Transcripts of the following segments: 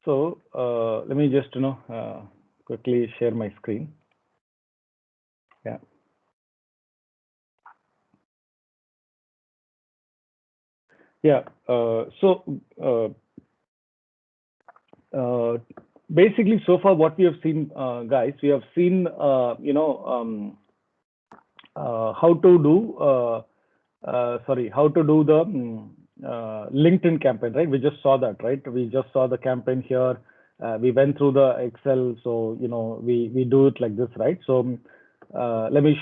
So let me just quickly share my screen. Yeah. Yeah. Basically, so far what we have seen, guys, we have seen how to do how to do the LinkedIn campaign, right? We just saw that, right? We just saw the campaign here. We went through the Excel, so we do it like this, right? So let me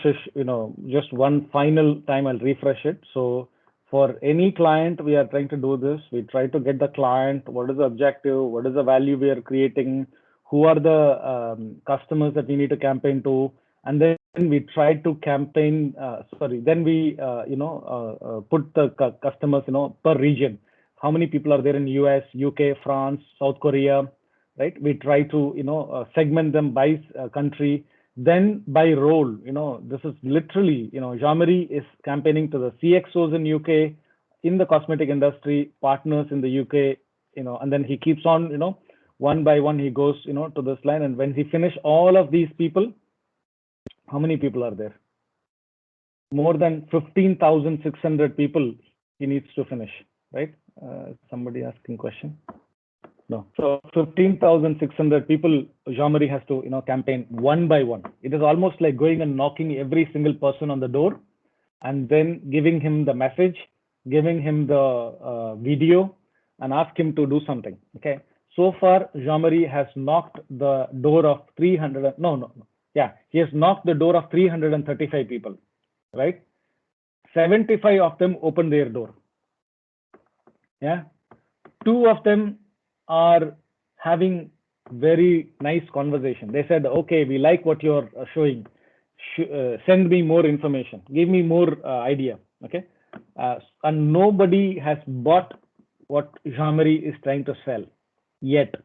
just one final time I'll refresh it. So for any client, we are trying to do this. We try to get the client, what is the objective, what is the value we are creating, who are the customers that we need to campaign to, and then we try to campaign, then we put the customers per region. How many people are there in US, UK, France, South Korea, right? We try to segment them by country, then by role. This is literally, Jean-Marie is campaigning to the CXOs in UK, in the cosmetic industry, partners in the UK, and then he keeps on, one by one he goes to this line, and when he finish all of these people, how many people are there? More than 15,600 people he needs to finish, right? Somebody asking question? No. So 15,600 people Jean-Marie has to campaign one by one. It is almost like going and knocking every single person on the door and then giving him the message, giving him the video, and ask him to do something. Okay. So far, Jean-Marie has knocked the door of 300. Yeah, he has knocked the door of 335 people, right? 75 of them opened their door. Yeah. 2 of them are having very nice conversation. They said, okay, we like what you're showing. Send me more information. Give me more idea. Okay. And nobody has bought what Jean-Marie is trying to sell yet.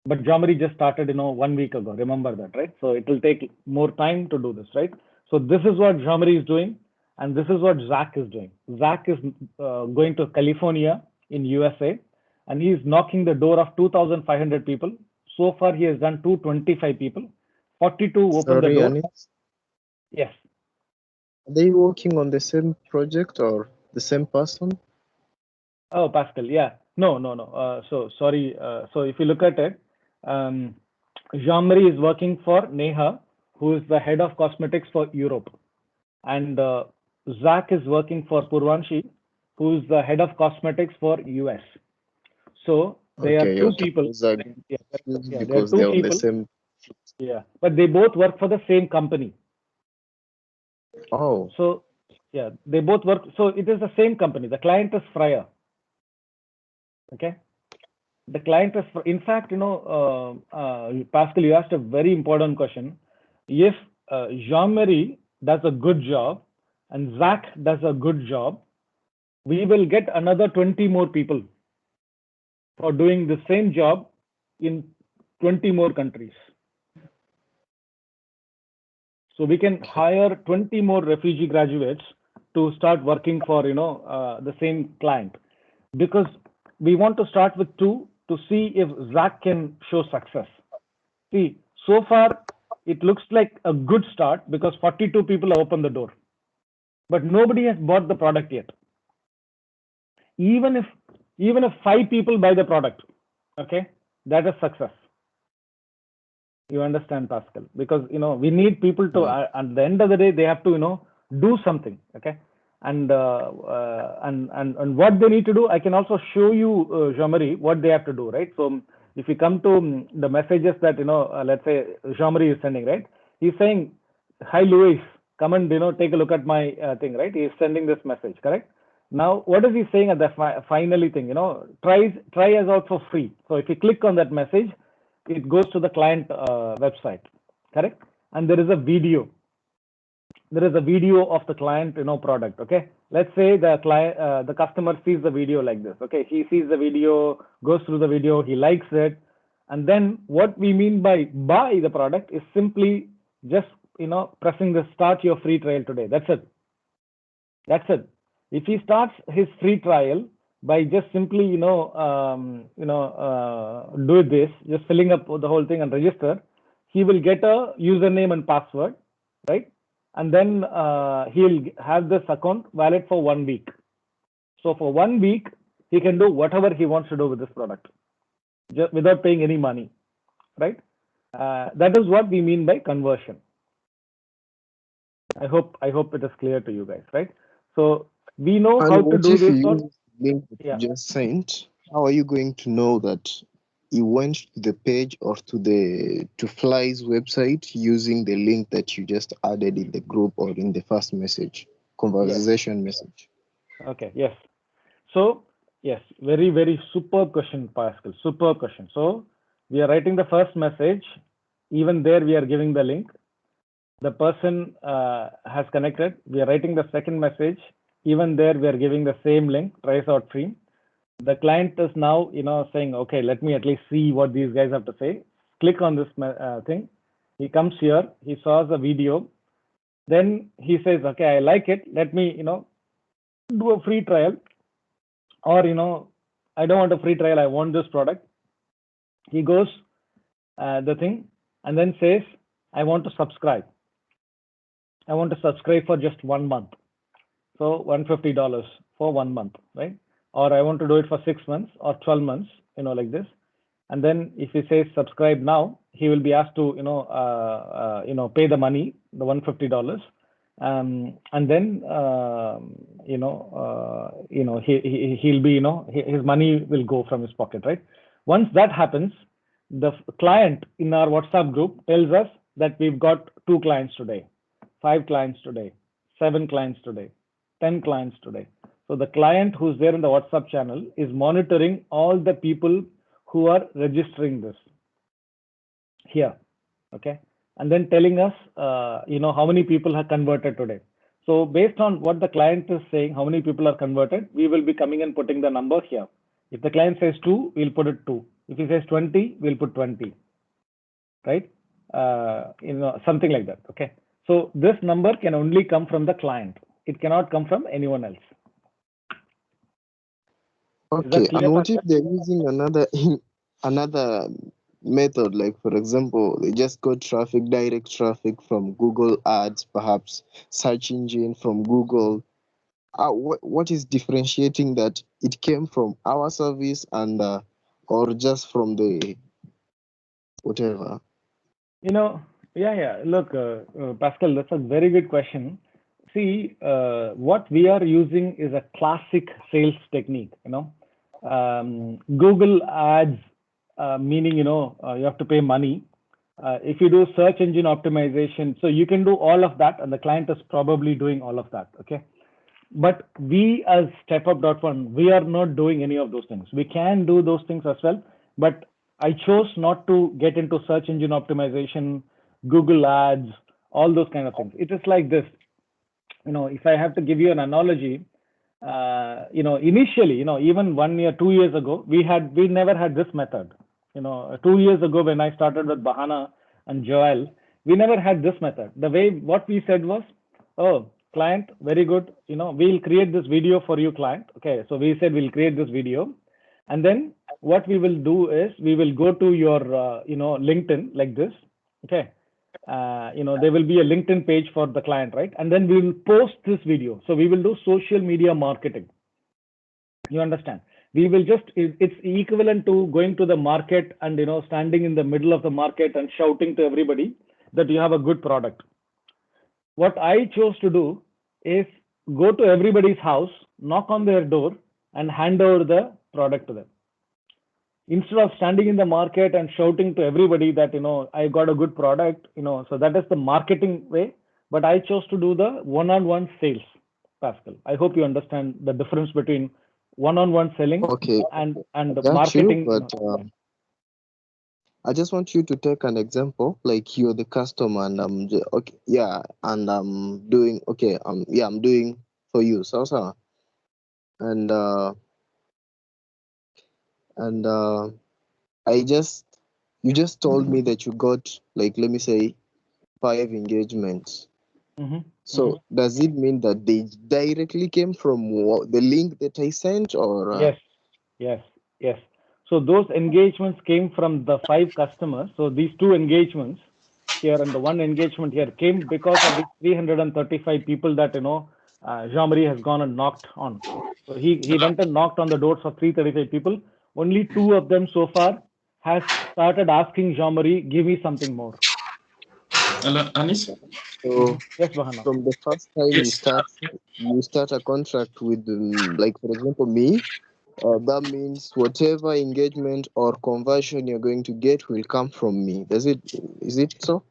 But Jean-Marie just started, 1 week ago. Remember that, right? So it will take more time to do this, right? So this is what Jean-Marie is doing, and this is what Zach is doing. Zach is going to California in USA, and he is knocking the door of 2,500 people. So far, he has done 225 people. 42 opened the door. Anis? Yes. Are they working on the same project or the same person? Oh, Pascal, yeah. No. So sorry. So if you look at it, Jean-Marie is working for Neha, who is the head of cosmetics for Europe. And Zach is working for Purvanshi, who is the head of cosmetics for US. So there are two people. Because there are two they're on people. the same. Yeah, but they both work for the same company. Oh. So yeah, they both work. So it is the same company. The client is Freya. Okay. The client is, in fact, Pascal, you asked a very important question. If Jean-Marie does a good job and Zach does a good job, we will get another 20 more people for doing the same job in 20 more countries. So we can hire 20 more refugee graduates to start working for the same client, because we want to start with 2 to see if Zach can show success. See, so far it looks like a good start because 42 people have opened the door, but nobody has bought the product yet. Even if 5 people buy the product, okay, that is success. You understand, Pascal? Because we need people to at the end of the day they have to do something, okay? And what they need to do, I can also show you, Jean-Marie, what they have to do, right? So if you come to the messages that let's say Jean-Marie is sending, right? He's saying, "Hi Louis, come and take a look at my thing," right? He's sending this message, correct? Now, what is he saying at the finally thing? Try us out for free. So if you click on that message, it goes to the client website, correct? And there is a video. There is a video of the client, product. Okay. Let's say the client, the customer sees the video like this. Okay. He sees the video, goes through the video, he likes it, and then what we mean by buy the product is simply just pressing the start your free trial today. That's it. That's it. If he starts his free trial, by just simply, do this, just filling up the whole thing and register. He will get a username and password, right? And then he'll have this account valid for 1 week. So for 1 week, he can do whatever he wants to do with this product, just without paying any money, right? That is what we mean by conversion. I hope it is clear to you guys, right? So we know And how to what do if you this on, use the link that you yeah. just sent? How are you going to know that you went to the page or to Fly's website using the link that you just added in the group or in the first message, Yes. conversation message? Okay. Yes. So yes, very, very superb question, Pascal. Superb question. So we are writing the first message. Even there, we are giving the link. The person has connected. We are writing the second message. Even there, we are giving the same link, tries out free. The client is now, saying, okay, let me at least see what these guys have to say. Click on this thing. He comes here. He saw the video. Then he says, okay, I like it. Let me, do a free trial. Or, I don't want a free trial. I want this product. He goes the thing and then says, I want to subscribe. I want to subscribe for just 1 month. So $150 for 1 month, right? Or I want to do it for 6 months or 12 months, like this. And then if he says subscribe now, he will be asked to, pay the money, the $150. And then, he'll be, his money will go from his pocket, right? Once that happens, the client in our WhatsApp group tells us that we've got 2 clients today, 5 clients today, 7 clients today, 10 clients today. So the client who's there in the WhatsApp channel is monitoring all the people who are registering this here, okay? And then telling us, how many people have converted today. So based on what the client is saying, how many people are converted, we will be coming and putting the number here. If the client says 2, we'll put it 2. If he says 20, we'll put 20, right? Something like that, okay? So this number can only come from the client. It cannot come from anyone else. Is Okay, that clear, and what Pascal? if they're using another method, like for example, they just got traffic, direct traffic from Google Ads, perhaps search engine from Google? What is differentiating that it came from our service and or just from the whatever? You know, yeah. Look, Pascal, that's a very good question. See, what we are using is a classic sales technique. Google Ads, meaning you have to pay money. If you do search engine optimization, so you can do all of that, and the client is probably doing all of that. Okay, but we as StepUp.One, we are not doing any of those things. We can do those things as well, but I chose not to get into search engine optimization, Google Ads, all those kind of things. It is like this. If I have to give you an analogy, initially, even 1 year, 2 years ago, we never had this method. 2 years ago when I started with Bahana and Joel, we never had this method. The way what we said was, oh, client, very good. We'll create this video for you, client. Okay, so we said we'll create this video, and then what we will do is we will go to your, LinkedIn like this. Okay, there will be a LinkedIn page for the client, right? And then we will post this video. So we will do social media marketing. You understand? We will it's equivalent to going to the market and, standing in the middle of the market and shouting to everybody that you have a good product. What I chose to do is go to everybody's house, knock on their door, and hand over the product to them. Instead of standing in the market and shouting to everybody that, I got a good product, so that is the marketing way. But I chose to do the one-on-one sales, Pascal. I hope you understand the difference between one-on-one selling Okay, and I got you, marketing. but I just want you to take an example, like you're the customer, and okay, yeah, and I'm doing okay, yeah, I'm doing for you, so, and and I just you just told me that you got, like, let me say, 5 engagements, So does it mean that they directly came from the link that I sent, or Yes, yes, yes. So those engagements came from the 5 customers. So these 2 engagements here and the 1 engagement here came because of the 335 people that Jean-Marie has gone and knocked on. So he went and knocked on the doors of 335 people. Only 2 of them so far has started asking Jean-Marie, give me something more. Hello, Anis? so Yes, Bahana. from the first time Yes. you start a contract with like for example me, that means whatever engagement or conversion you're going to get will come from me. Is it so?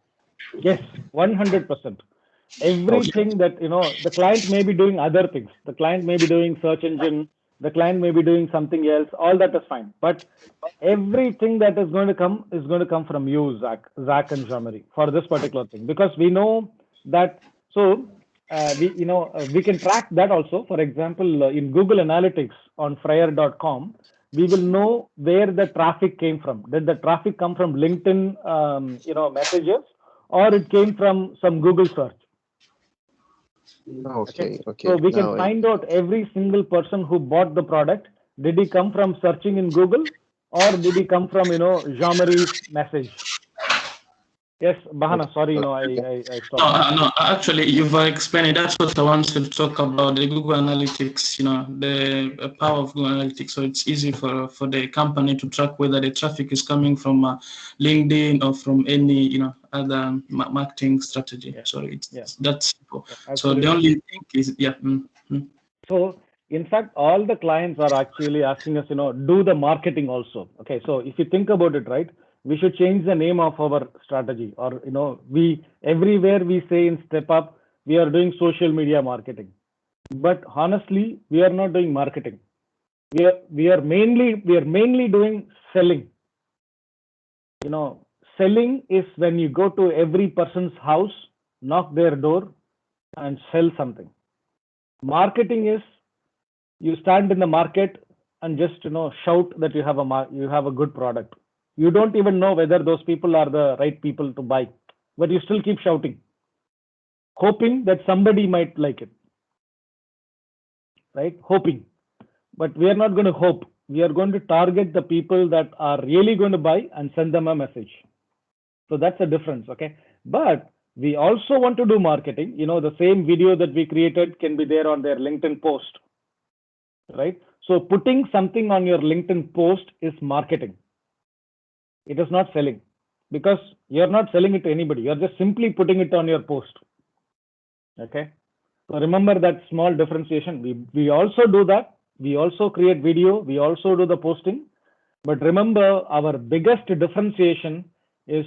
Yes, 100%. Okay. Everything that, the client may be doing other things. The client may be doing search engine. The client may be doing something else. All that is fine. But everything that is going to come from you, Zach and Jean-Marie, for this particular thing, because we know that. So we can track that also. For example, in Google Analytics on Fryer.com, we will know where the traffic came from. Did the traffic come from LinkedIn, messages, or it came from some Google search? Okay. Okay. So we can Now find out every single person who bought the product. Did he come from searching in Google, or did he come from, Jean-Marie's message? Yes, Bahana, sorry, I No, stopped you. no, actually, you've explained it. That's what I wanted to talk about, the Google Analytics, the power of Google Analytics. So it's easy for the company to track whether the traffic is coming from LinkedIn or from any, other marketing strategy. Yeah, So it's yeah, that simple. yeah, So the absolutely. only thing is, yeah. So in fact, all the clients are actually asking us, do the marketing also. Okay, so if you think about it, right, we should change the name of our strategy, or we everywhere we say in Step Up, we are doing social media marketing. But honestly, we are not doing marketing. We are mainly doing selling. Selling is when you go to every person's house, knock their door, and sell something. Marketing is you stand in the market and just shout that you have a good product. You don't even know whether those people are the right people to buy, but you still keep shouting, hoping that somebody might like it, right? Hoping. But we are not going to hope. We are going to target the people that are really going to buy and send them a message. So that's the difference, okay? But we also want to do marketing. The same video that we created can be there on their LinkedIn post, right? So putting something on your LinkedIn post is marketing. It is not selling, because you're not selling it to anybody. You're just simply putting it on your post. Okay. So remember that small differentiation. We also do that. We also create video. We also do the posting. But remember, our biggest differentiation is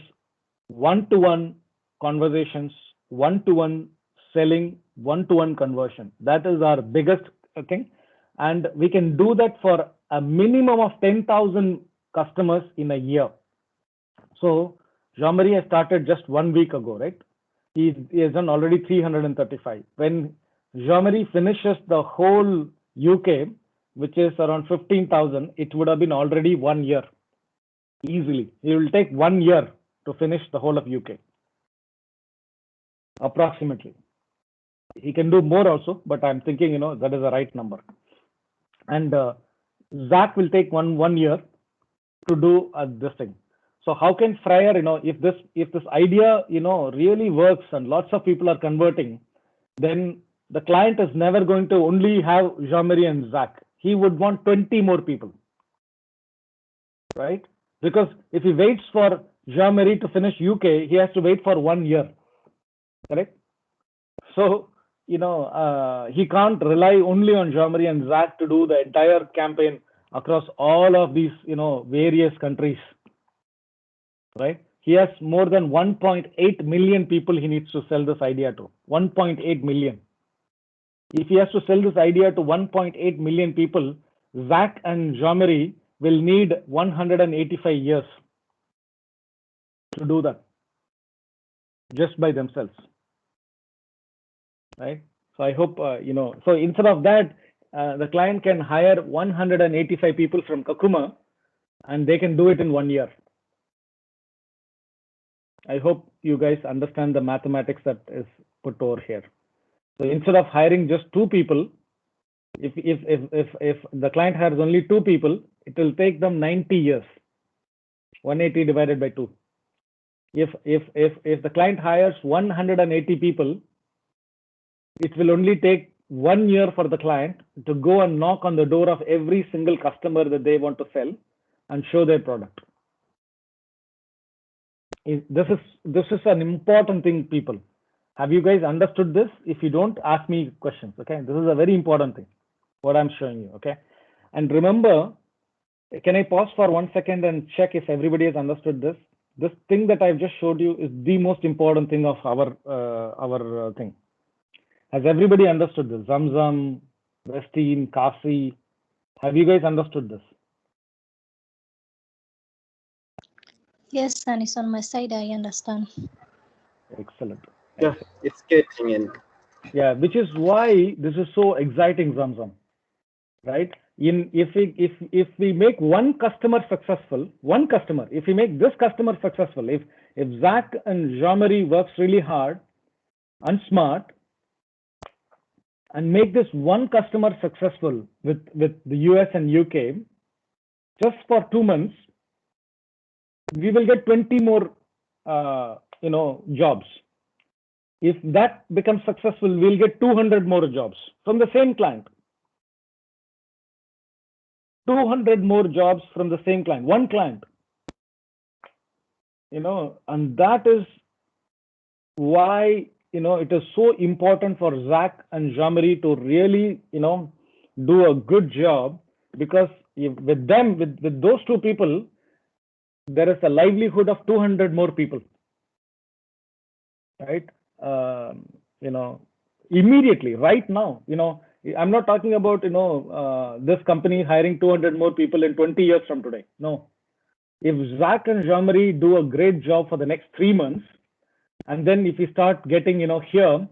one-to-one conversations, one-to-one selling, one-to-one conversion. That is our biggest thing. And we can do that for a minimum of 10,000 customers in a year. So Jean-Marie has started just 1 week ago, right? He has done already 335. When Jean-Marie finishes the whole UK, which is around 15,000, it would have been already 1 year. Easily. It will take 1 year to finish the whole of UK. Approximately. He can do more also, but I'm thinking, that is the right number. And Zach will take one year to do this thing. So how can Fryer, if this idea, really works and lots of people are converting, then the client is never going to only have Jean-Marie and Zach. He would want 20 more people, right? Because if he waits for Jean-Marie to finish UK, he has to wait for 1 year, correct? So, he can't rely only on Jean-Marie and Zach to do the entire campaign across all of these, various countries, right? He has more than 1.8 million people he needs to sell this idea to. 1.8 million. If he has to sell this idea to 1.8 million people, Zach and Jean-Marie will need 185 years to do that just by themselves, right? So I hope, so instead of that, the client can hire 185 people from Kakuma and they can do it in 1 year. I hope you guys understand the mathematics that is put over here. So instead of hiring just 2 people, if the client hires only 2 people, it will take them 90 years. 180 divided by 2. If the client hires 180 people, it will only take 1 year for the client to go and knock on the door of every single customer that they want to sell and show their product. This is an important thing, people. Have you guys understood this? If you don't, ask me questions. Okay, this is a very important thing, what I'm showing you. Okay, and remember, can I pause for 1 second and check if everybody has understood this? This thing that I've just showed you is the most important thing of our thing. Has everybody understood this? Zamzam, Westin, Kasi, have you guys understood this? Yes, and it's on my side. I understand. Excellent. Yeah, it's getting in. Yeah, which is why this is so exciting, Zamzam. Right? If we make one customer successful, if we make this customer successful, if Zach and Jean-Marie works really hard and smart and make this one customer successful with the US and UK, just for 2 months, we will get 20 more jobs. If that becomes successful, we'll get 200 more jobs from the same client. 200 more jobs from the same client, one client. And that is why it is so important for Zach and Jean-Marie to really do a good job, because with those 2 people, there is a livelihood of 200 more people, right? Immediately, right now. I'm not talking about this company hiring 200 more people in 20 years from today. No. If Zach and Jean-Marie do a great job for the next 3 months, and then if we start getting here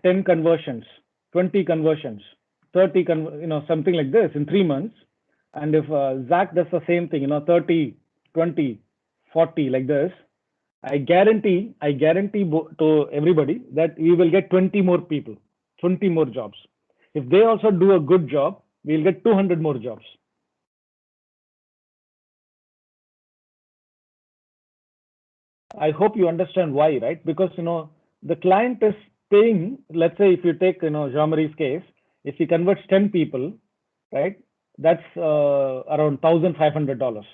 10 conversions, 20 conversions, 30 something like this in 3 months, and if Zach does the same thing, 30, 20, 40 like this, I guarantee to everybody that we will get 20 more people, 20 more jobs. If they also do a good job, we'll get 200 more jobs. I hope you understand why, right? Because the client is paying. Let's say if you take Jean-Marie's case, if he converts 10 people, right, that's around $1,500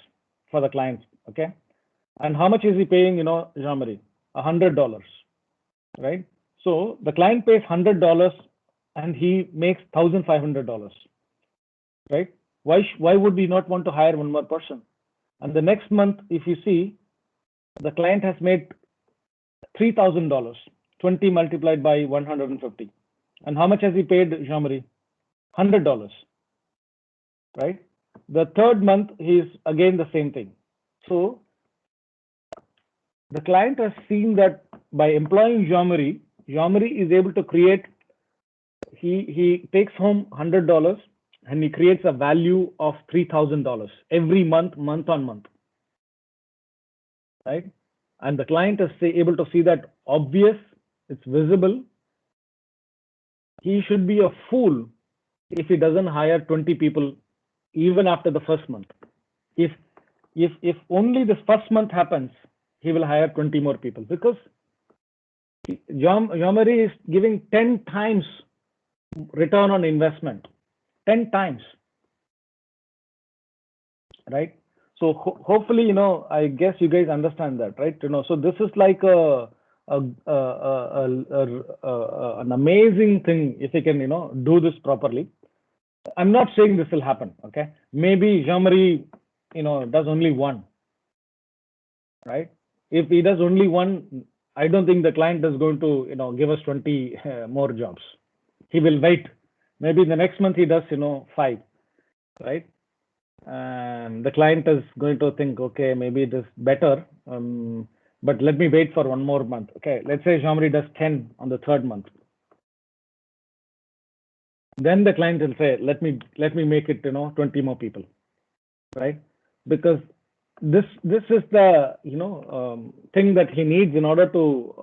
for the client. Okay, and how much is he paying? Jean-Marie, $100, right? So the client pays $100 and he makes $1,500, right? Why would we not want to hire one more person? And the next month, if you see, the client has made $3,000, 20 multiplied by 150. And how much has he paid Jean-Marie? $100, right? The third month, he's again the same thing. So the client has seen that by employing Jean-Marie is able to create, he takes home $100 and he creates a value of $3,000 every month, month on month. Right? And the client is able to see that obvious, it's visible. He should be a fool if he doesn't hire 20 people even after the first month. If only this first month happens, he will hire 20 more people, because Jean-Marie is giving 10 times return on investment, 10 times, right? So hopefully, I guess you guys understand that, right? So this is like an amazing thing if you can, do this properly. I'm not saying this will happen, okay? Maybe Jean-Marie, does only one, right? If he does only one, I don't think the client is going to, give us 20 more jobs. He will wait. Maybe the next month he does, 5, right? And the client is going to think, okay, maybe it is better, but let me wait for 1 more month. Okay, let's say Jean-Marie does 10 on the 3rd month. Then the client will say, let me make it, 20 more people, right? Because this is the thing that he needs in order to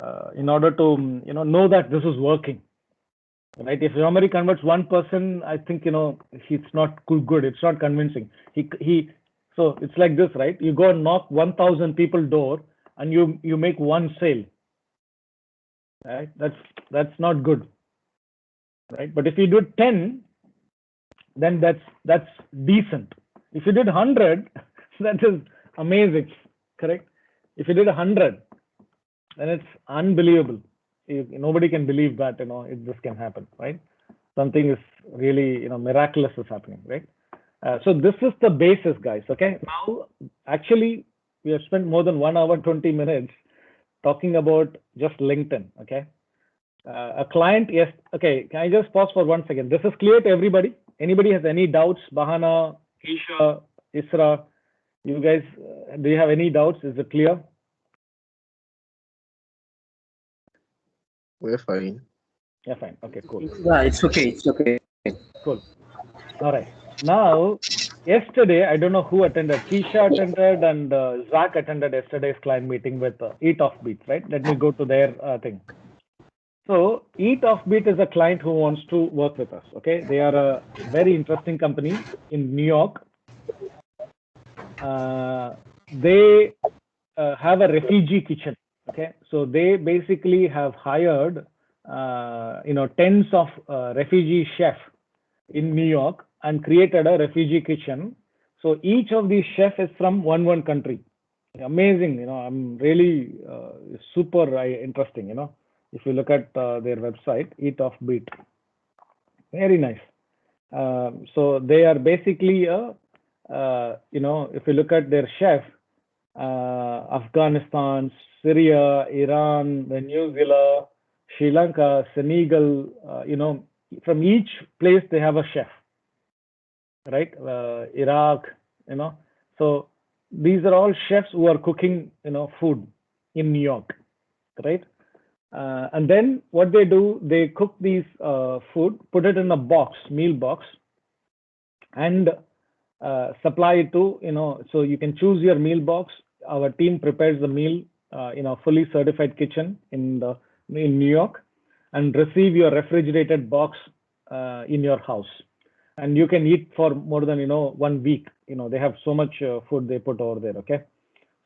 know that this is working, right? If Jean-Marie converts one person, I think it's not good. It's not convincing. So it's like this, right? You go and knock 1,000 people door and you make one sale, right? That's not good, right? But if you do 10, then that's decent. If you did 100, that is amazing, correct? If you did 100, then it's unbelievable. Nobody can believe that this can happen, right? Something is really miraculous is happening, right? So this is the basis, guys. Okay. Now, actually, we have spent more than 1 hour 20 minutes talking about just LinkedIn. Okay. A client, yes. Okay. Can I just pause for 1 second? This is clear to everybody. Anybody has any doubts? Bahana, Isha, Isra, you guys, do you have any doubts? Is it clear? We're fine. Yeah, fine. Okay, cool. Yeah, it's okay. It's okay. Cool. All right. Now, yesterday, I don't know who attended. Keisha attended and Zach attended yesterday's client meeting with Eat Offbeat, right? Let me go to their thing. So Eat Offbeat is a client who wants to work with us. Okay, they are a very interesting company in New York. They have a refugee kitchen. Okay, so they basically have hired tens of refugee chefs in New York and created a refugee kitchen. So each of these chefs is from one country. Amazing, I'm really super interesting. If you look at their website, Eat Offbeat, very nice. So they are basically if you look at their chef, Afghanistan, Syria, Iran, Venezuela, Sri Lanka, Senegal, from each place they have a chef, right? Iraq, so these are all chefs who are cooking, food in New York, right? And then what they do, they cook these food, put it in a box, meal box, and supply it to, so you can choose your meal box. Our team prepares the meal in a fully certified kitchen in New York, and receive your refrigerated box in your house. And you can eat for more than 1 week. They have so much food they put over there. Okay,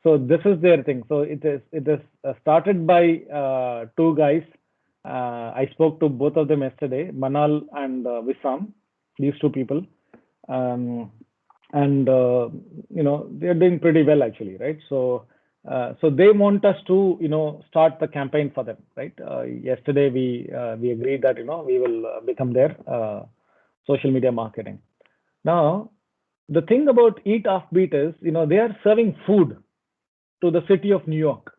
so this is their thing. So it is started by 2 guys. I spoke to both of them yesterday, Manal and Wissam, these 2 people. And they're doing pretty well actually, right? So they want us to start the campaign for them, right? Yesterday we agreed that we will become their social media marketing. Now the thing about Eat Offbeat is they are serving food to the city of New York.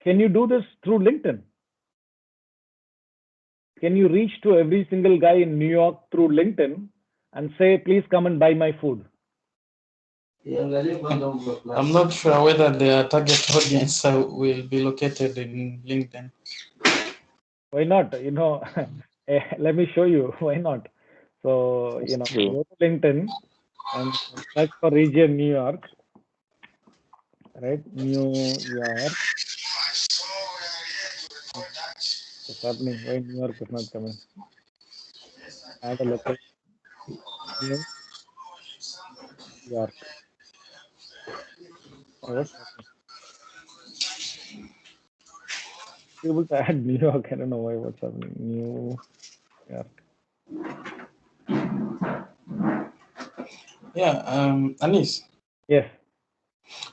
Can you do this through LinkedIn? Can you reach to every single guy in New York through LinkedIn and say, please come and buy my food? I'm not sure whether their target audience will be located in LinkedIn. Why not? Let me show you. Why not? So, go to LinkedIn and search for region New York, right? New York. What's happening? Why New York is not coming? Add a location. New York. Oh, what's happening? Able to add New York. I don't know why. What's happening? New York. Yeah, Anis. Yes.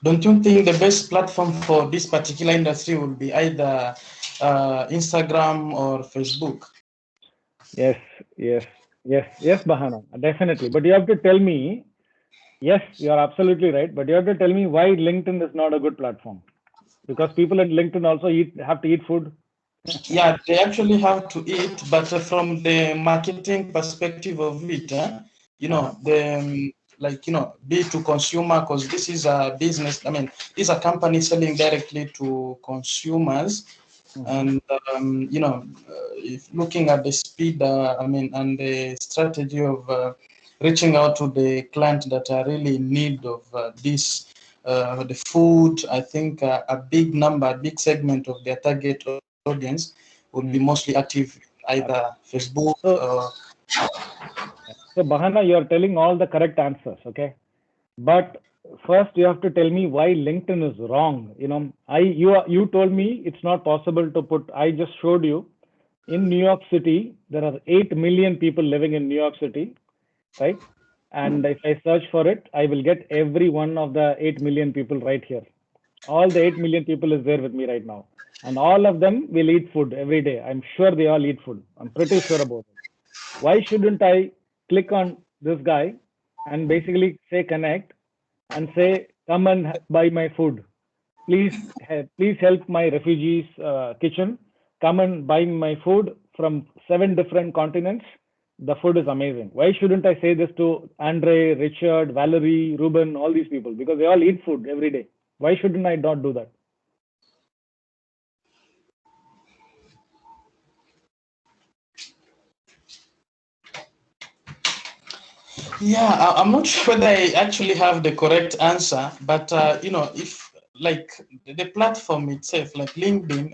Don't you think the best platform for this particular industry would be either Instagram or Facebook? Yes, Bahana, definitely. But you have to tell me, yes, you're absolutely right. But you have to tell me why LinkedIn is not a good platform. Because people at LinkedIn also have to eat food. Yeah, they actually have to eat, but from the marketing perspective of it, be to consumer, because this is a business. I mean, this is a company selling directly to consumers, and if looking at the speed, and the strategy of reaching out to the clients that are really in need of this, the food. I think a big segment of their target audience would be mostly active either Facebook or. So Bahana, you're telling all the correct answers, okay? But first you have to tell me why LinkedIn is wrong. You told me it's not possible to put. I just showed you in New York City there are 8 million people living in New York City, right? And if I search for it, I will get every one of the 8 million people right here. All the 8 million people is there with me right now, and all of them will eat food every day. I'm sure they all eat food. I'm pretty sure about it. Why shouldn't I click on this guy and basically say connect and say, come and buy my food. Please help my refugees kitchen. Come and buy my food from 7 different continents. The food is amazing. Why shouldn't I say this to Andre, Richard, Valerie, Ruben, all these people? Because they all eat food every day. Why shouldn't I not do that? Yeah, I'm not sure whether I actually have the correct answer, but if like the platform itself, like LinkedIn,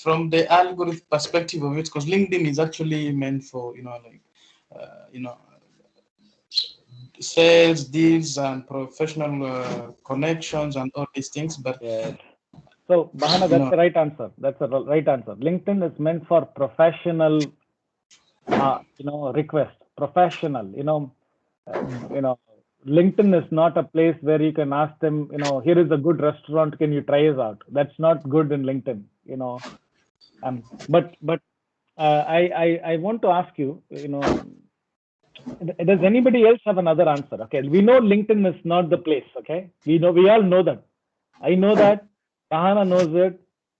from the algorithm perspective of it, because LinkedIn is actually meant for sales, deals, and professional connections and all these things. But yes. So Bahana, that's the right answer. That's the right answer. LinkedIn is meant for professional, request. Professional. LinkedIn is not a place where you can ask them. Here is a good restaurant. Can you try us out? That's not good in LinkedIn. But I want to ask you. Does anybody else have another answer? Okay, we know LinkedIn is not the place. Okay, we all know that. I know that. Bahana knows it.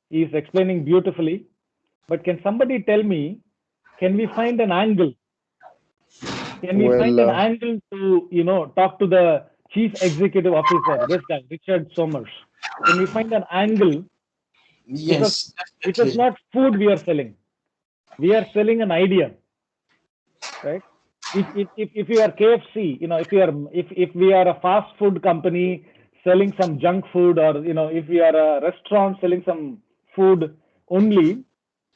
He's explaining beautifully. But can somebody tell me, can we find an angle? Can we find an angle to, talk to the chief executive officer, this guy, Richard Somers? Can we find an angle? Yes, it is not food we are selling. We are selling an idea, right? If you are KFC, if we are a fast food company selling some junk food, or if we are a restaurant selling some food only,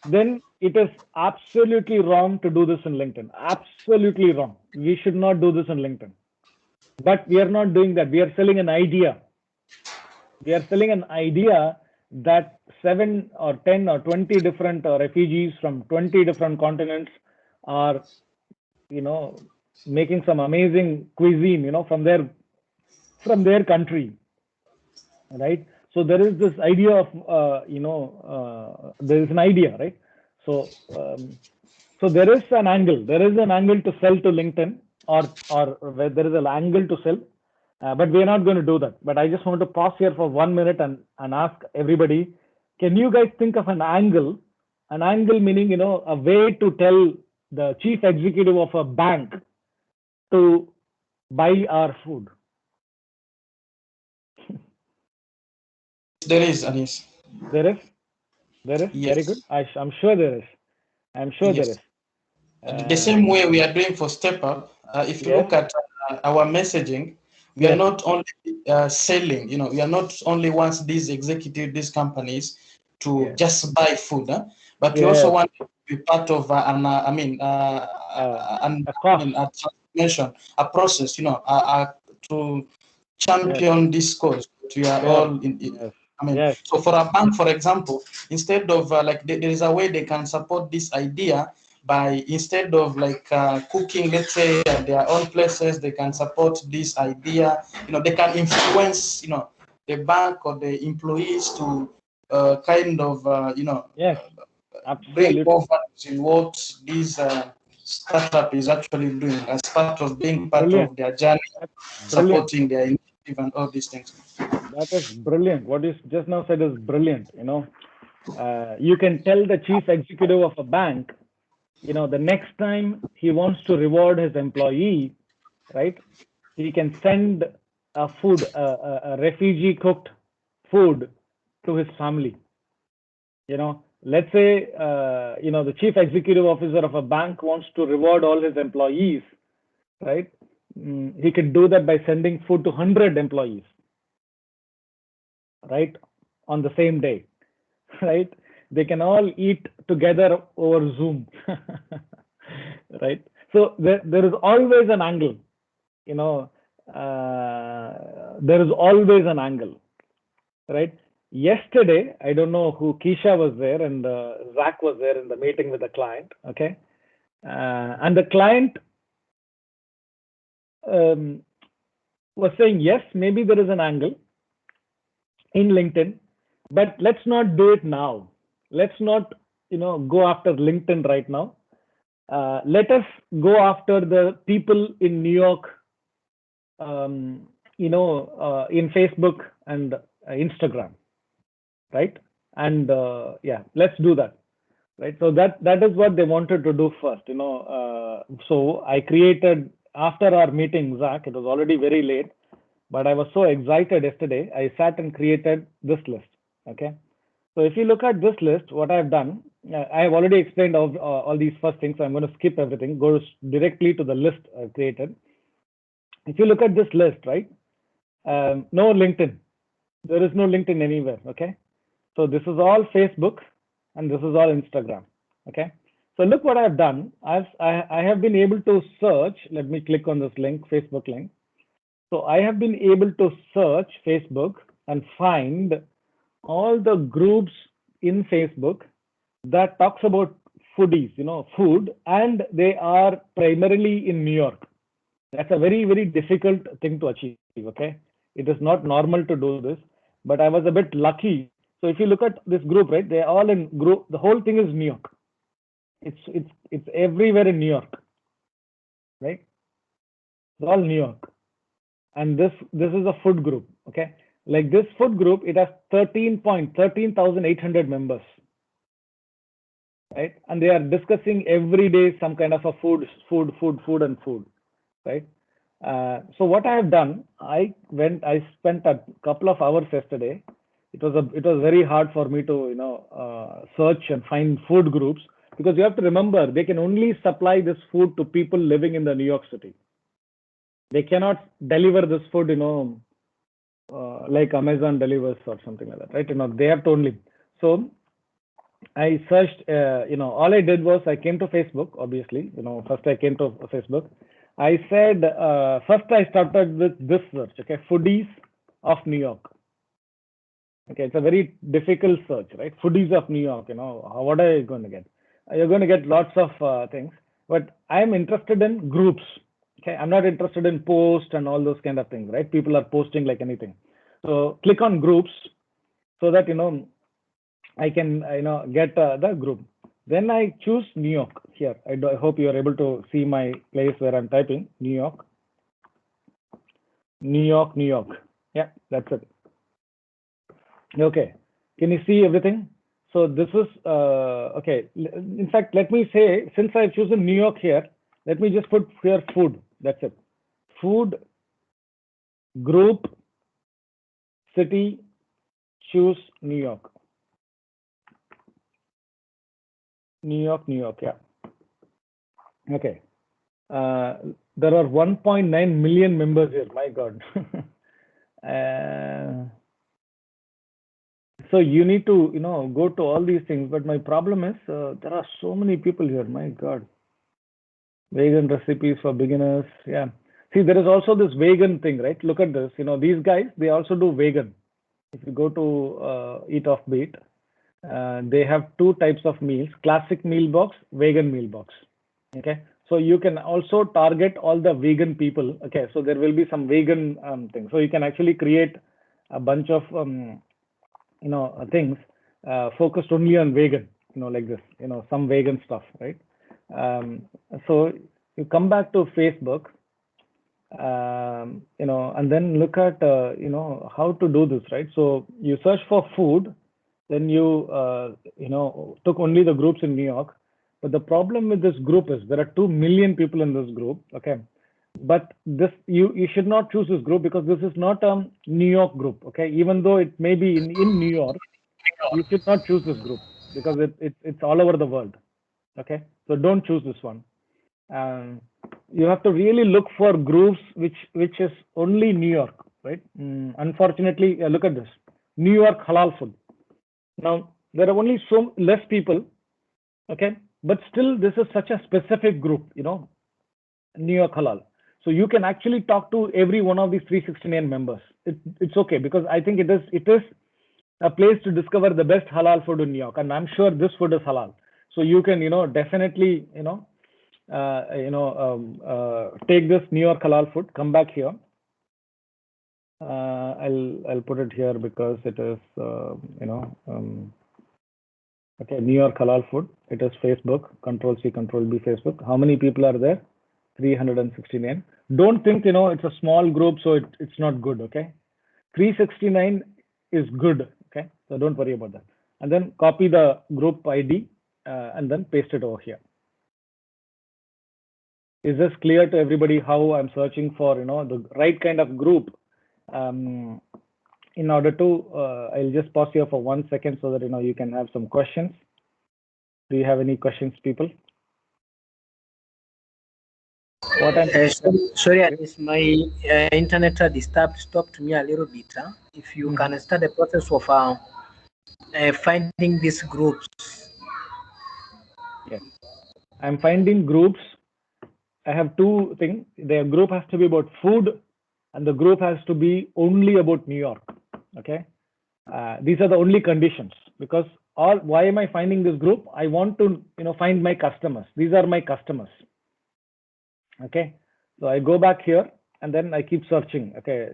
then it is absolutely wrong to do this in LinkedIn. Absolutely wrong. We should not do this in LinkedIn. But we are not doing that. We are selling an idea. We are selling an idea that 7 or 10 or 20 different refugees from 20 different continents are, making some amazing cuisine, from their country, right? So there is this idea of, there is an idea, right? So there is an angle. There is an angle to sell to LinkedIn, or where there is an angle to sell, but we are not going to do that. But I just want to pause here for 1 minute and ask everybody: can you guys think of an angle? An angle meaning, a way to tell the chief executive of a bank to buy our food. There is, Anis. There is? Yes. Very good. I'm sure there is. I'm sure yes. There is. The same way we are doing for Step Up. If you look at our messaging, we are not only selling, we are not only wants these companies to just buy food, but we also want to be part of a transformation, a process, to champion this cause. We are all in. So for a bank, for example, instead of there is a way they can support this idea by, instead of cooking, let's say, at their own places, they can support this idea. They can influence, the bank or the employees to kind of, bring more values in what this startup is actually doing as part of being part of their journey, supporting their initiative and all these things. That is brilliant. What you just now said is brilliant. You can tell the chief executive of a bank, the next time he wants to reward his employee, right? He can send a refugee cooked food to his family. let's say, the chief executive officer of a bank wants to reward all his employees, right? He can do that by sending food to 100 employees, right? On the same day, right? They can all eat together over Zoom, right? So there is always an angle, there is always an angle, right? Yesterday, I don't know who, Keisha was there and Zach was there in the meeting with the client, okay? And the client was saying, yes, maybe there is an angle in LinkedIn, but let's not do it now. Let's not, go after LinkedIn right now. Let us go after the people in New York, in Facebook and Instagram, right? And yeah, let's do that, right? So that is what they wanted to do first, so I created, after our meeting, Zach, it was already very late, but I was so excited yesterday, I sat and created this list, okay? So if you look at this list, what I've done, I have already explained all these first things, so I'm going to skip everything, go directly to the list I've created. If you look at this list, right, no LinkedIn, there is no LinkedIn anywhere, okay? So this is all Facebook and this is all Instagram, okay? So look what I've done. I have been able to search, let me click on this link, Facebook link. So I have been able to search Facebook and find all the groups in Facebook that talks about foodies, food, and they are primarily in New York. That's a very, very difficult thing to achieve, okay? It is not normal to do this, but I was a bit lucky. So if you look at this group, right, they're all in group, the whole thing is New York. It's everywhere in New York, right? It's all New York. And this is a food group, okay? Like this food group, it has 13,800 members, right? And they are discussing every day some kind of a food, right? So what I have done, I spent a couple of hours yesterday. It was very hard for me to search and find food groups, because you have to remember, they can only supply this food to people living in the New York City. They cannot deliver this food, like Amazon delivers or something like that, right? They have to only. So I searched, all I did was I came to Facebook, obviously, first I came to Facebook. I said, first I started with this search, okay, foodies of New York. Okay, it's a very difficult search, right? Foodies of New York, what are you going to get? You're going to get lots of things, but I'm interested in groups. Okay, I'm not interested in posts and all those kind of things, right? People are posting like anything. So click on groups so that, I can, get the group. Then I choose New York here. I hope you are able to see my place where I'm typing New York. New York, New York. Yeah, that's it. Okay, can you see everything? So this is, okay. In fact, let me say, since I've chosen New York here, let me just put here food. That's it. Food, group, city, choose New York. New York, New York, yeah. Okay. There are 1.9 million members here, my God. So you need to, go to all these things. But my problem is there are so many people here, my God. Vegan recipes for beginners, yeah. See, there is also this vegan thing, right? Look at this, these guys, they also do vegan. If you go to Eat Off Beat, they have two types of meals, classic meal box, vegan meal box, okay? So you can also target all the vegan people, okay? So there will be some vegan things. So you can actually create a bunch of, things focused only on vegan, like this, some vegan stuff, right? So you come back to Facebook, and then look at, how to do this, right? So you search for food, then you, took only the groups in New York. But the problem with this group is there are 2 million people in this group, okay? But this, you should not choose this group because this is not a New York group, okay? Even though it may be in New York, you should not choose this group. because it's all over the world. Okay, so don't choose this one. You have to really look for groups which is only New York, right? Unfortunately, look at this, New York halal food. Now there are only so less people, okay, but still this is such a specific group, you know, New York halal. So you can actually talk to every one of these 369 members. It's okay, because I think it is a place to discover the best halal food in New York, and I'm sure this food is halal. So you can, you know, definitely, you know, take this New York halal food. Come back here. I'll put it here because it is, okay, New York halal food. It is Facebook. Control C, Control B, Facebook. How many people are there? 369. Don't think, you know, it's a small group, so it's not good. Okay, 369 is good. Okay, so don't worry about that. And then copy the group ID and then paste it over here. Is this clear to everybody how I'm searching for, you know, the right kind of group? In order to, I'll just pause here for 1 second so that, you know, you can have some questions. Do you have any questions, people? What I'm sorry, Anis, my internet stopped me a little bit. If you can start the process of finding these groups. Yes, I'm finding groups. I have two things. The group has to be about food, and the group has to be only about New York. Okay, these are the only conditions, because why am I finding this group? I want to, you know, find my customers. These are my customers. Okay, so I go back here and then I keep searching. Okay,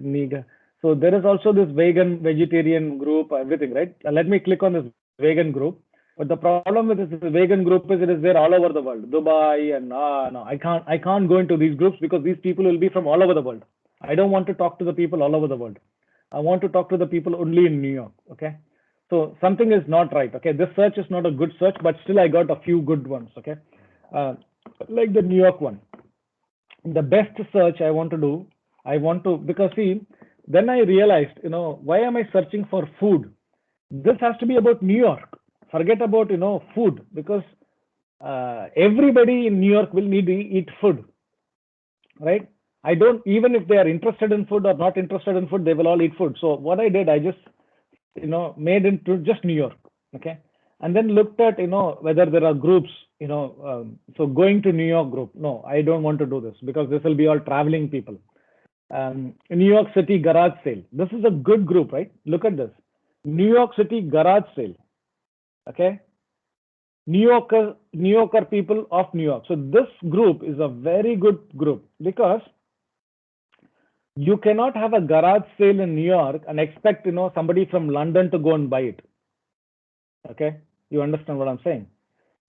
so there is also this vegan, vegetarian group, everything, right? Let me click on this vegan group. But the problem with this vegan group is it is there all over the world, Dubai, and no, I can't go into these groups because these people will be from all over the world. I don't want to talk to the people all over the world. I want to talk to the people only in New York. Okay, so something is not right. Okay, this search is not a good search, but still I got a few good ones. Okay, like the New York one. The best search I want to do, because see, then I realized, you know, why am I searching for food? This has to be about New York. Forget about, you know, food, because everybody in New York will need to eat food, right? I don't, even if they are interested in food or not interested in food, they will all eat food. So what I did, I just, you know, made into just New York. Okay, and then looked at, you know, whether there are groups, you know, so going to New York group. No, I don't want to do this because this will be all traveling people. New York City garage sale. This is a good group, right? Look at this. New York City garage sale. Okay, New Yorker people of New York. So this group is a very good group, because you cannot have a garage sale in New York and expect, you know, somebody from London to go and buy it. Okay, you understand what I'm saying?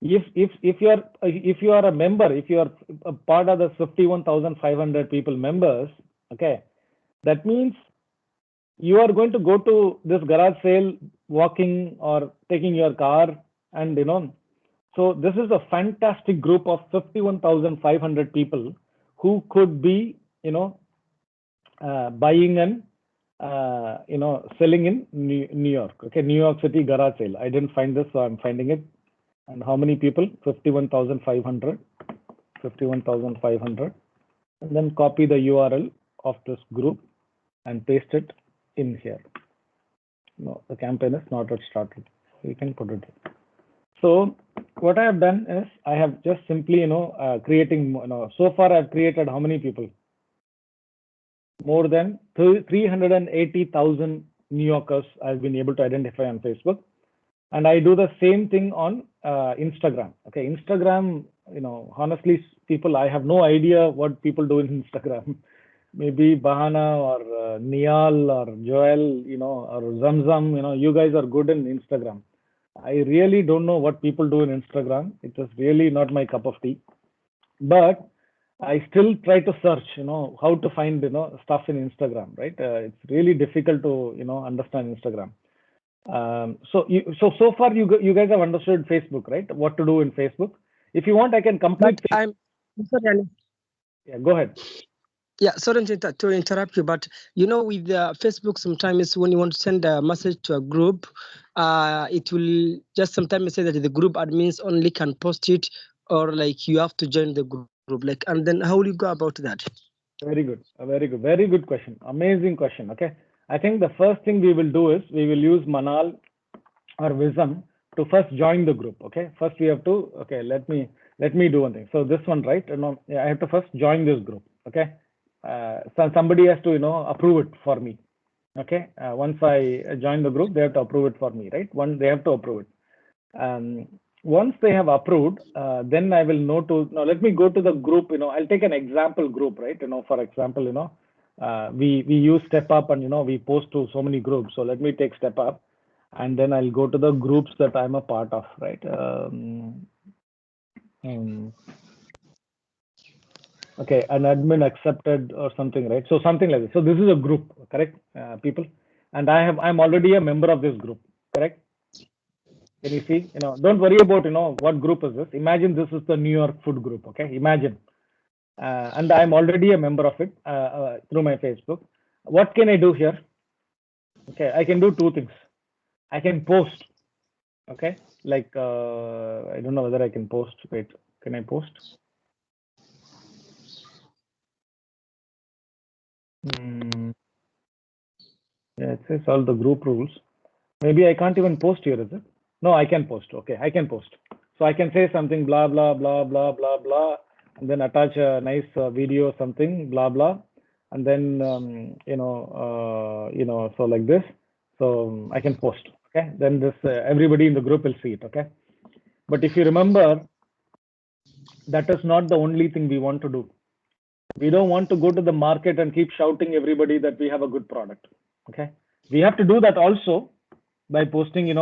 If you are a member, if you are a part of the 51,500 people members, okay, that means you are going to go to this garage sale walking or taking your car, and, you know, so this is a fantastic group of 51,500 people who could be, you know, buying and, you know, selling in New York. Okay, New York City garage sale. I didn't find this, so I'm finding it. And how many people? 51,500. 51,500. And then copy the URL of this group and paste it in here. No, the campaign is not yet started. You can put it here. So what I have done is I have just simply, you know, creating, you know, so far I've created how many people? More than 380,000 New Yorkers I've been able to identify on Facebook. And I do the same thing on Instagram. Okay, Instagram, you know, honestly, people, I have no idea what people do in Instagram. Maybe Bahana or Nial or Joel, you know, or Zamzam, you know, you guys are good in Instagram. I really don't know what people do in Instagram. It is really not my cup of tea. But I still try to search, you know, how to find, you know, stuff in Instagram, right? It's really difficult to, you know, understand Instagram. So far you guys have understood Facebook, right? What to do in Facebook. If you want, I can complete. I'm sorry, yeah, go ahead. Yeah, sorry to interrupt you, but you know, with Facebook, sometimes when you want to send a message to a group, it will just sometimes say that the group admins only can post it, or like you have to join the group. Like, and then how will you go about that? Very good. Very good question. Amazing question. Okay. I think the first thing we will do is we will use Manal or Wisdom to first join the group. Okay. First we have to, okay, let me do one thing. So this one, right? I have to first join this group. Okay. So somebody has to, approve it for me. Okay. Once I join the group, they have to approve it for me, right? They have to approve it. Once they have approved, then I will know to, now let me go to the group, I'll take an example group, right? For example, we use Step Up and, we post to so many groups. So let me take Step Up and then I'll go to the groups that I'm a part of, right? Okay, an admin accepted or something, right? So something like this. So this is a group, correct, people? And I'm already a member of this group, correct? Can you see? Don't worry about what group is this. Imagine this is the New York food group. Okay, imagine, and I'm already a member of it through my Facebook. What can I do here? Okay, I can do two things. I can post. Okay, like I don't know whether I can post. Wait, can I post? Yeah, it says all the group rules. Maybe I can't even post here, is it? No, I can post. Okay, I can post. So I can say something blah blah blah blah blah blah, and then attach a nice video something blah blah, and then so like this. So I can post. Okay, then this everybody in the group will see it. Okay, but if you remember, that is not the only thing we want to do. We don't want to go to the market and keep shouting everybody that we have a good product. Okay, we have to do that also by posting, we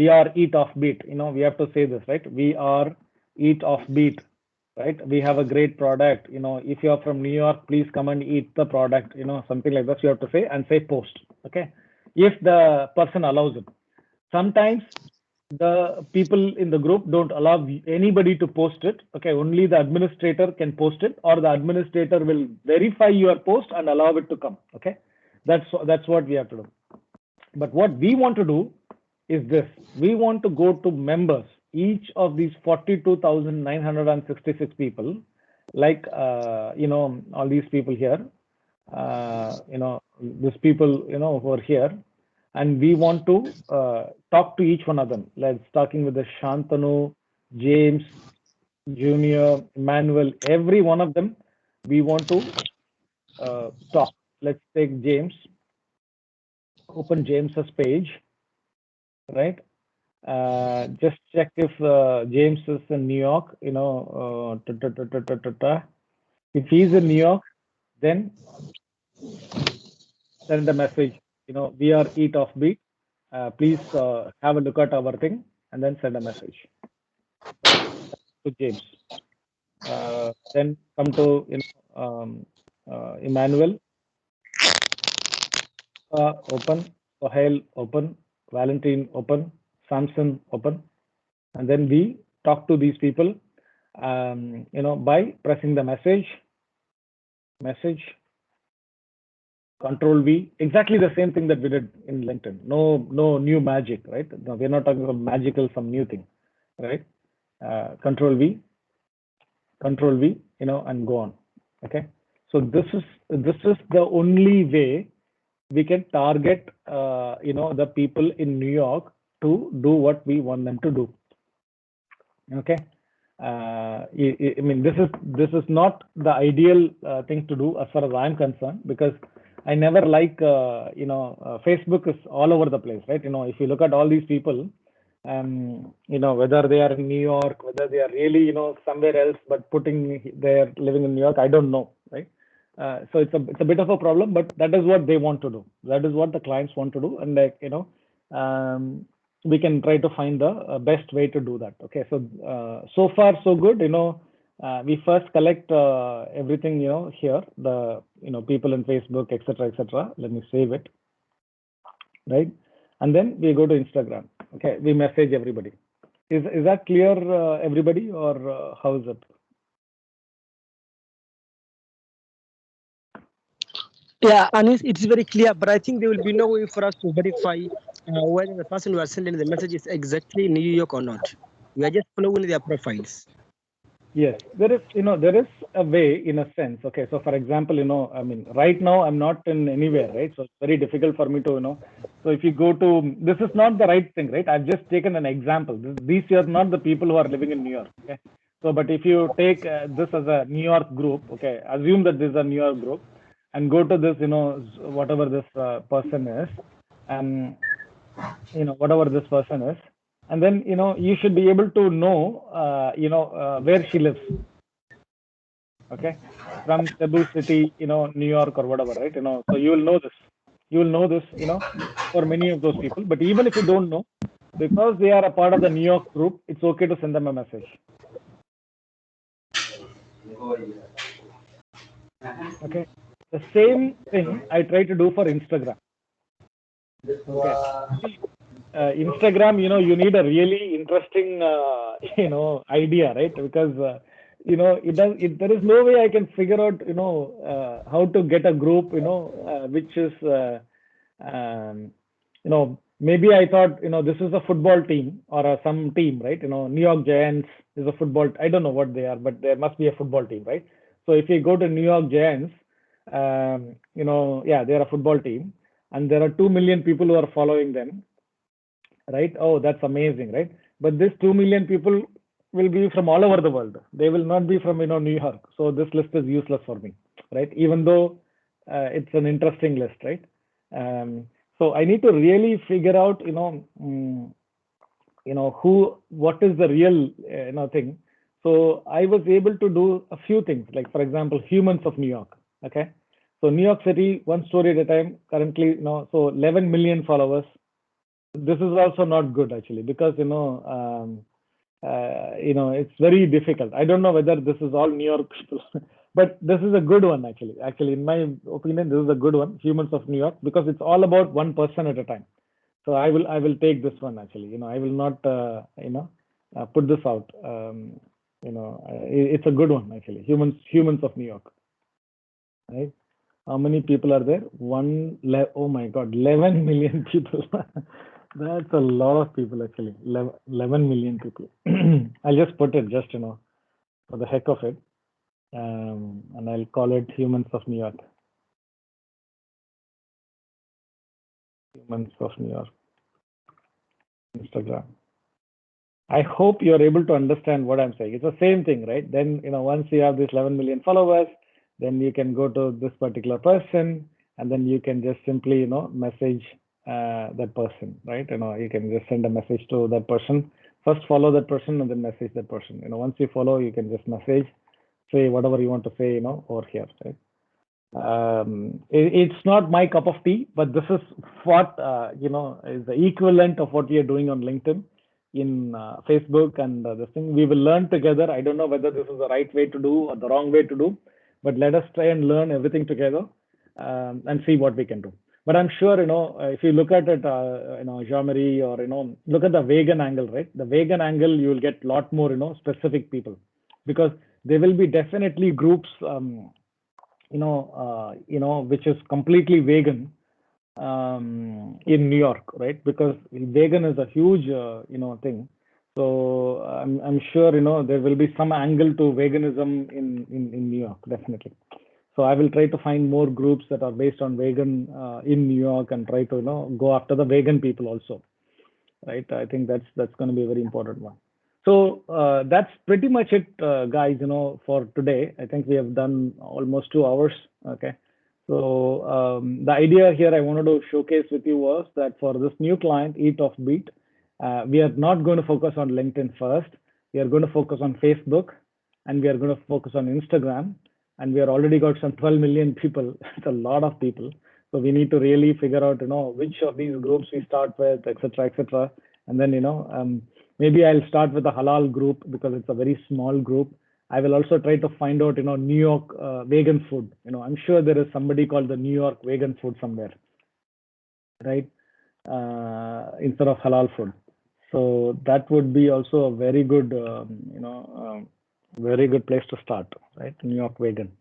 are Eat Off Beat. We have to say this, right? We are Eat Off Beat, right? We have a great product. If you are from New York, please come and eat the product. Something like that. You have to say and say post. Okay, if the person allows it. Sometimes the people in the group don't allow anybody to post it. Okay, only the administrator can post it, or the administrator will verify your post and allow it to come. Okay, that's what we have to do. But what we want to do is this. We want to go to members, each of these 42,966 people, like, all these people here, these people, who are here, and we want to talk to each one of them. Let's starting with the Shantanu, James, Junior, Emmanuel, every one of them, we want to talk. Let's take James. Open James's page, right? Just check if James is in New York. If he's in New York, then send a message. We are Eat Off Beat. Please have a look at our thing and then send a message to James. Then come to Emmanuel. Open. Sohail open. Valentine open. Samson open. And then we talk to these people, by pressing the message, Control V, exactly the same thing that we did in LinkedIn. No new magic, right? No, we're not talking about magical, some new thing, right? Control V, and go on. Okay. So this is the only way we can target, the people in New York to do what we want them to do. Okay. I mean, this is not the ideal thing to do as far as I'm concerned, because I never like, Facebook is all over the place, right? If you look at all these people, whether they are in New York, whether they are really, somewhere else, but they're living in New York, I don't know, right? So it's a bit of a problem, but that is what they want to do. That is what the clients want to do, and we can try to find the best way to do that. Okay, so so far so good. We first collect everything here, the people in Facebook, etc. Let me save it, right? And then we go to Instagram. Okay, we message everybody. Is that clear, everybody, or how is it? Yeah, and it's very clear, but I think there will be no way for us to verify whether the person who are sending the message is exactly in New York or not. We are just following their profiles. Yes, there is, there is a way in a sense. Okay, so for example, I mean, right now I'm not in anywhere, right? So it's very difficult for me to, So if you go to, this is not the right thing, right? I've just taken an example. These are not the people who are living in New York. Okay, so but if you take this as a New York group, okay, assume that this is a New York group, and go to this, whatever this person is, and whatever this person is, and then you should be able to know where she lives, okay, from Cebu City, New York or whatever, right? So you will know this. You will know this, for many of those people. But even if you don't know, because they are a part of the New York group, it's okay to send them a message. Okay. The same thing I try to do for Instagram. Okay. See, Instagram, you need a really interesting, idea, right? Because there is no way I can figure out, how to get a group, which is, maybe I thought, this is a football team or some team, right? New York Giants is a football. I don't know what they are, but there must be a football team, right? So if you go to New York Giants, yeah, they're a football team, and there are 2 million people who are following them, right? Oh, that's amazing, right? But this 2 million people will be from all over the world. They will not be from New York. So this list is useless for me, right? Even though it's an interesting list, right? So I need to really figure out, what is the real thing. So I was able to do a few things, like for example, Humans of New York. Okay, so New York City, one story at a time. Currently, so 11 million followers. This is also not good actually, because it's very difficult. I don't know whether this is all New York people, but this is a good one actually. Actually, in my opinion, this is a good one, Humans of New York, because it's all about one person at a time. So I will take this one actually. I will not put this out. It's a good one actually. Humans of New York, right? How many people are there? Oh my God, 11 million people. That's a lot of people actually. 11 million people. I'll just put it just for the heck of it, and I'll call it Humans of New York. Humans of New York. Instagram. I hope you're able to understand what I'm saying. It's the same thing, right? Then, once you have this 11 million followers, then you can go to this particular person, and then you can just simply, message that person, right? You can just send a message to that person. First follow that person and then message that person. Once you follow, you can just message, say whatever you want to say, over here, right? It's not my cup of tea, but this is what, is the equivalent of what we are doing on LinkedIn, in Facebook, and this thing. We will learn together. I don't know whether this is the right way to do or the wrong way to do, but let us try and learn everything together, and see what we can do. But I'm sure, if you look at it, Jean-Marie, or, look at the vegan angle, right? The vegan angle, you will get a lot more, specific people, because there will be definitely groups, which is completely vegan, in New York, right? Because vegan is a huge, thing. So I'm sure, there will be some angle to veganism in New York, definitely. So I will try to find more groups that are based on vegan in New York, and try to, go after the vegan people also, right? I think that's going to be a very important one. So that's pretty much it, guys, for today. I think we have done almost 2 hours. Okay. So the idea here I wanted to showcase with you was that for this new client, Eat Off Beat, we are not going to focus on LinkedIn first. We are going to focus on Facebook, and we are going to focus on Instagram. And we are already got some 12 million people. It's a lot of people. So we need to really figure out, which of these groups we start with, etc., etc. And then, maybe I'll start with the halal group, because it's a very small group. I will also try to find out, New York vegan food. I'm sure there is somebody called the New York vegan food somewhere, right? Instead of halal food. So that would be also a very good, very good place to start, right? New York vegan.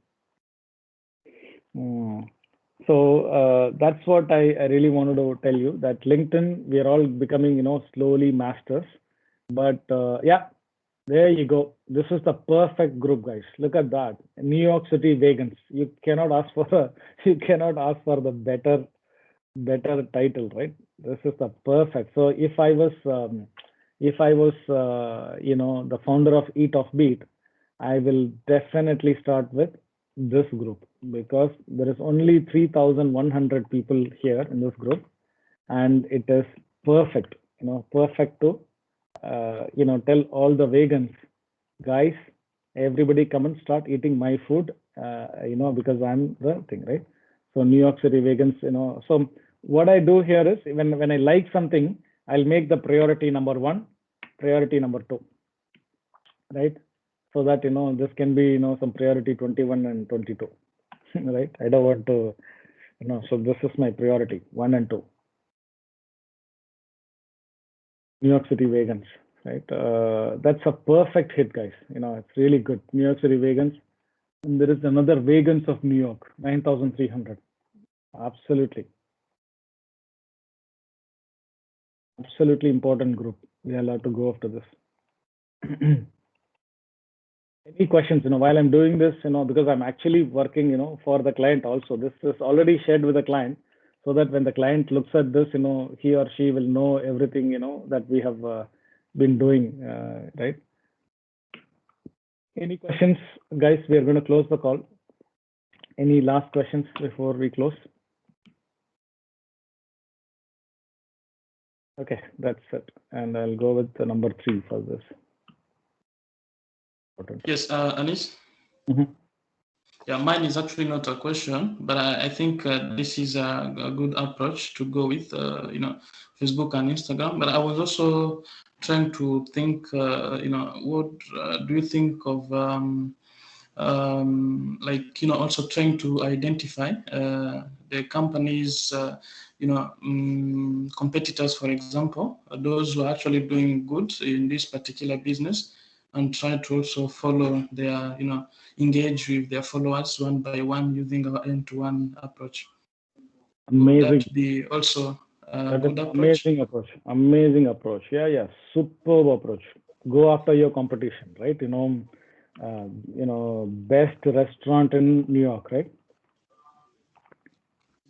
So that's what I really wanted to tell you, that LinkedIn, we are all becoming, slowly masters. But yeah, there you go. This is the perfect group, guys. Look at that. New York City vegans. You cannot ask for the better title, right? This is the perfect. So if I was the founder of Eat Off Beat, I will definitely start with this group, because there is only 3,100 people here in this group, and it is perfect, perfect to tell all the vegans, guys, everybody come and start eating my food, because I'm the thing, right? So New York City vegans, so what I do here is, when I like something, I'll make the priority number 1, priority number 2, right? So that, this can be, some priority 21 and 22, right? I don't want to, so this is my priority 1 and 2. New York City vegans, right? That's a perfect hit, guys. It's really good. New York City vegans. And there is another Vegans of New York, 9,300. Absolutely. Absolutely important group. We are allowed to go after this. Any questions, while I'm doing this, because I'm actually working, for the client also. This is already shared with the client, so that when the client looks at this, he or she will know everything, that we have been doing, right? Any questions, guys? We are going to close the call. Any last questions before we close? Okay, that's it. And I'll go with the number 3 for this. Yes, Anis? Yeah, mine is actually not a question, but I think this is a good approach to go with, Facebook and Instagram. But I was also trying to think, what do you think of, also trying to identify the companies, competitors, for example, those who are actually doing good in this particular business, and try to also follow their, engage with their followers one by one using our end-to-one approach. Amazing. Would that be also a good approach? Amazing approach. Amazing approach. Yeah. Superb approach. Go after your competition, right? Best restaurant in New York, right?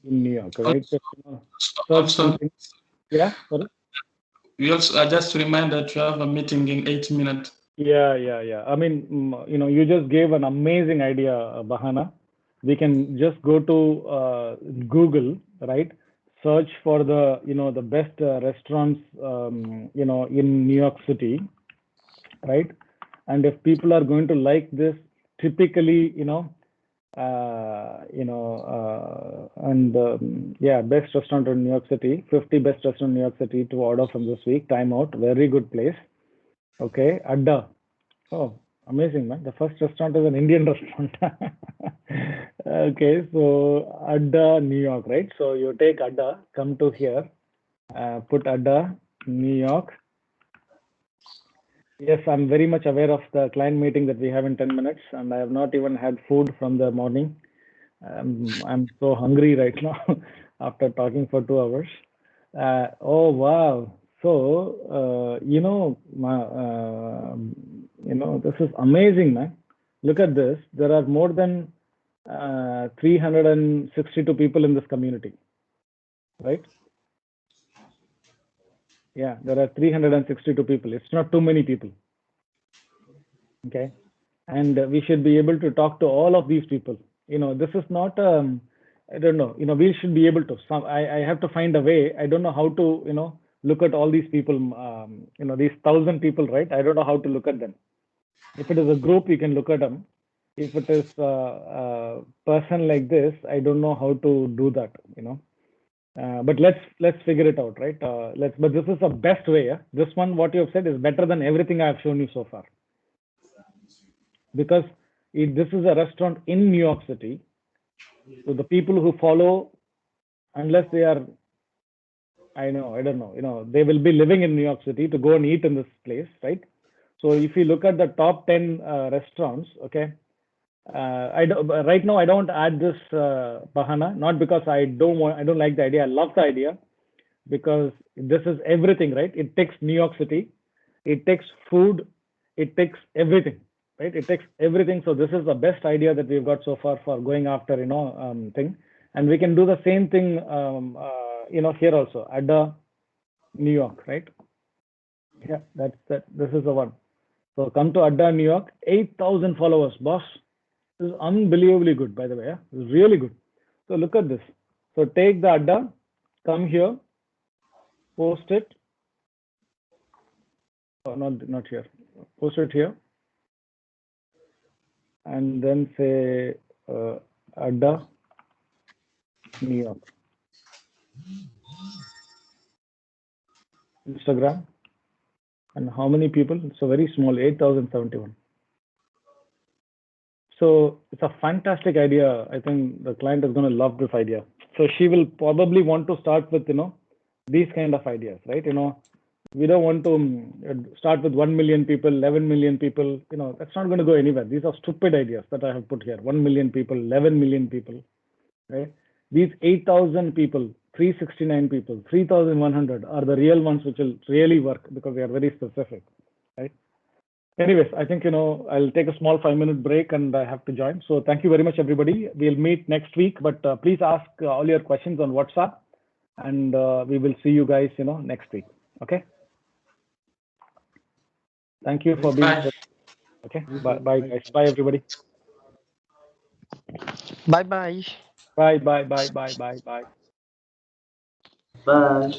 In New York, right? Also, yeah, sorry? We also just to remind that you have a meeting in 8 minutes. Yeah. I mean, you just gave an amazing idea, Bahana. We can just go to Google, right? Search for the, the best restaurants, in New York City, right? And if people are going to like this, typically, best restaurant in New York City, 50 best restaurant in New York City to order from this week. Time out, very good place. Okay, Adda. Oh, amazing, man. The first restaurant is an Indian restaurant. Okay, so Adda, New York, right? So you take Adda, come to here, put Adda, New York. Yes, I'm very much aware of the client meeting that we have in 10 minutes, and I have not even had food from the morning. I'm so hungry right now after talking for 2 hours. Oh, wow. So, this is amazing, man. Look at this. There are more than 362 people in this community, right? Yeah, there are 362 people. It's not too many people. Okay. And we should be able to talk to all of these people. This is not, I don't know, we should be able to. I have to find a way. I don't know how to, look at all these people, these 1,000 people, right? I don't know how to look at them. If it is a group, you can look at them. If it is a person like this, I don't know how to do that, but let's figure it out, right? But this is the best way. Yeah? This one, what you have said, is better than everything I've shown you so far. Because this is a restaurant in New York City. So the people who follow, unless they are, I don't know, they will be living in New York City to go and eat in this place, right? So if you look at the top 10 restaurants, okay, Right now I don't add this bahana, not because I don't like the idea. I love the idea because this is everything, right? It takes New York City, it takes food, it takes everything, right? It takes everything. So this is the best idea that we've got so far for going after, thing. And we can do the same thing, here also, Adda, New York, right? Yeah, that's that. This is the one. So come to Adda, New York, 8,000 followers, boss. This is unbelievably good, by the way. Yeah? This is really good. So look at this. So take the Adda, come here, post it. Oh, not here. Post it here. And then say Adda, New York. Instagram. And how many people? So very small, 8,071. So it's a fantastic idea. I think the client is going to love this idea. So she will probably want to start with, these kind of ideas, right? We don't want to start with 1 million people, 11 million people. That's not going to go anywhere. These are stupid ideas that I have put here. 1 million people, 11 million people, right? These 8,000 people, 369 people, 3,100 are the real ones which will really work because they are very specific, right? Anyways, I think, I'll take a small 5-minute break and I have to join. So thank you very much, everybody. We'll meet next week, but please ask all your questions on WhatsApp and we will see you guys, next week. Okay. Thank you for being Bye. here. Okay. Bye, guys. Bye, everybody. Bye bye. Bye. Bye.